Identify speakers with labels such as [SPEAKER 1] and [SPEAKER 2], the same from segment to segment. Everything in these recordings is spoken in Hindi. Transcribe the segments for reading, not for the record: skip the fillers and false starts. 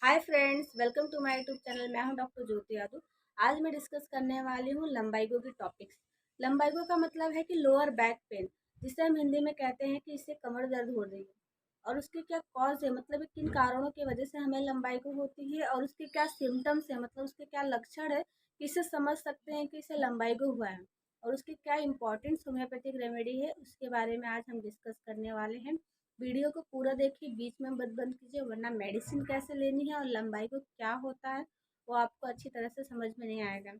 [SPEAKER 1] Hi friends, welcome to my YouTube channel. मैं हूं डॉक्टर ज्योति यादव। आज मैं डिस्कस करने वाली हूं लंबाइगो की टॉपिक्स। लंबाइगो का मतलब है कि लोअर बैक पेन, जिसे हम हिंदी में कहते हैं कि इससे कमर दर्द हो रही है। और उसके क्या कॉज है, मतलब किन कारणों की वजह से हमें लंबाइगो होती है और उसके क्या सिम्टम्स है, मतलब उसके क्या लक्षण है कि इससे समझ सकते हैं कि इसे लंबाइगो हुआ है। और उसकी क्या इंपॉर्टेंस होम्योपैथिक रेमेडी है, उसके बारे में आज हम डिस्कस करने वाले हैं। वीडियो को पूरा देखिए, बीच में मत बंद कीजिए, वरना मेडिसिन कैसे लेनी है और लंबाई को क्या होता है वो आपको अच्छी तरह से समझ में नहीं आएगा।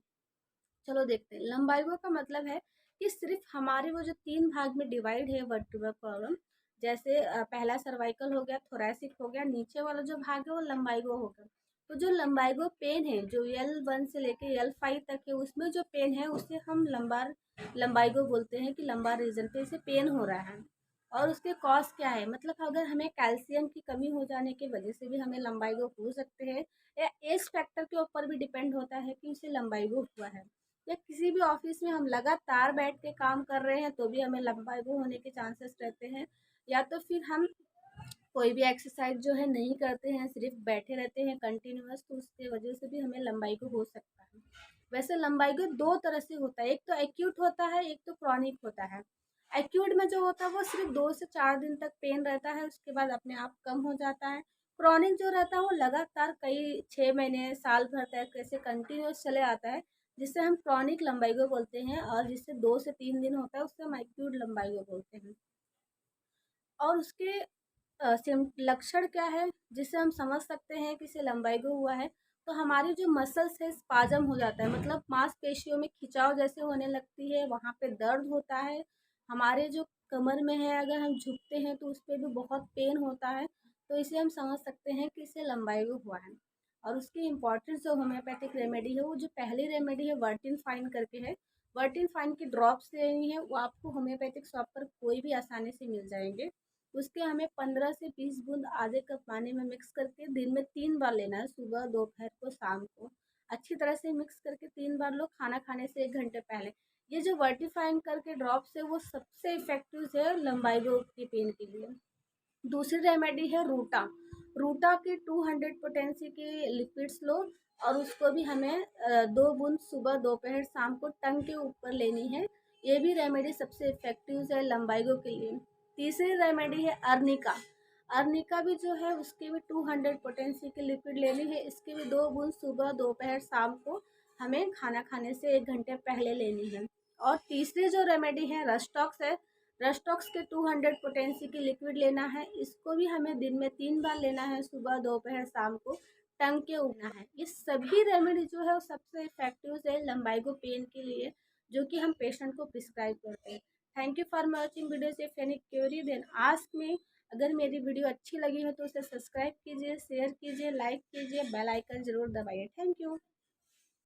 [SPEAKER 1] चलो देखते हैं। लंबाइगो का मतलब है कि सिर्फ हमारे वो जो तीन भाग में डिवाइड है वर्टिब्रल कॉलम, जैसे पहला सर्वाइकल हो गया, थोरैसिक हो गया, नीचे वाला जो भाग है वो लंबाइगो हो गया। तो जो लंबाइगो पेन है, जो L1 से लेके L5 तक है, उसमें जो पेन है उसे हम लंबाइगो बोलते हैं कि लंबार रीजन पे इसे पेन हो रहा है। और उसके कॉज क्या है, मतलब अगर हमें कैल्शियम की कमी हो जाने की वजह से भी हमें लंबाइगो हो सकते हैं, या एज फैक्टर के ऊपर भी डिपेंड होता है कि उसे लंबाइगो हुआ है। या किसी भी ऑफिस में हम लगातार बैठ के काम कर रहे हैं तो भी हमें लंबाइगो होने के चांसेस रहते हैं। या तो फिर हम कोई भी एक्सरसाइज जो है नहीं करते हैं, सिर्फ बैठे रहते हैं कंटिन्यूअस, तो उसकी वजह से भी हमें लंबाइगो हो सकता है। वैसे लंबाइगो दो तरह से होता है, एक तो एक्यूट होता है, एक तो क्रॉनिक होता है। एक्यूट में जो होता है वो सिर्फ 2 से 4 दिन तक पेन रहता है, उसके बाद अपने आप कम हो जाता है। क्रॉनिक जो रहता है वो लगातार कई 6 महीने साल भर तक ऐसे कंटिन्यूस चले आता है, जिससे हम क्रॉनिक लंबाइगो बोलते हैं। और जिससे 2 से 3 दिन होता है उससे हम एक्यूट लंबाइगो बोलते हैं। और उसके लक्षण क्या है जिससे हम समझ सकते हैं कि इसे लंबाइगो हुआ है। तो हमारी जो मसल्स है स्पाजम हो जाता है, मतलब मांसपेशियों में खिंचाव जैसे होने लगती है, वहाँ पे दर्द होता है। हमारे जो कमर में है, अगर हम झुकते हैं तो उस पर भी बहुत पेन होता है। तो इसे हम समझ सकते हैं कि इसे लंबाइगो हुआ है। और उसकी इम्पोर्टेंस जो होम्योपैथिक रेमेडी है, वो जो पहली रेमेडी है वर्टिन फाइन करके है। वर्टिन फाइन की ड्रॉप्स लेनी है, वो आपको होम्योपैथिक शॉप पर कोई भी आसानी से मिल जाएंगे। उसके हमें 15 से 20 बूंद आधे कप पानी में मिक्स करके दिन में 3 बार लेना है, सुबह, दोपहर को, शाम को। अच्छी तरह से मिक्स करके 3 बार लो, खाना खाने से 1 घंटे पहले। ये जो वर्टिफाइन करके ड्रॉप्स है वो सबसे इफेक्टिव है लंबाइगो की पेन के लिए। दूसरी रेमेडी है रूटा। रूटा की 200 पोटेंसी की लिक्विड्स लो, और उसको भी हमें 2 बूंद सुबह, दोपहर, शाम को टंग के ऊपर लेनी है। ये भी रेमेडी सबसे इफेक्टिव है लंबाइगो के लिए। तीसरी रेमेडी है अर्निका। अर्निका भी जो है उसकी भी 200 पोटेंसी की लिक्विड लेनी है, इसकी भी 2 बूंद सुबह, दोपहर, शाम को हमें खाना खाने से 1 घंटे पहले लेनी है। और तीसरी जो रेमेडी है रस्टॉक्स है। रस्टॉक्स के 200 पोटेंसी की लिक्विड लेना है, इसको भी हमें दिन में 3 बार लेना है, सुबह, दोपहर, शाम को टंग के उगना है। ये सभी रेमेडी जो है वो सबसे इफेक्टिव है लंबाइगो पेन के लिए, जो कि हम पेशेंट को प्रिस्क्राइब करते हैं। Thank you for watching videos. If any query then ask me. अगर मेरी वीडियो अच्छी लगी हो तो उसे सब्सक्राइब कीजिए, शेयर कीजिए, लाइक कीजिए, बेल आइकन जरूर दबाइए। Thank you.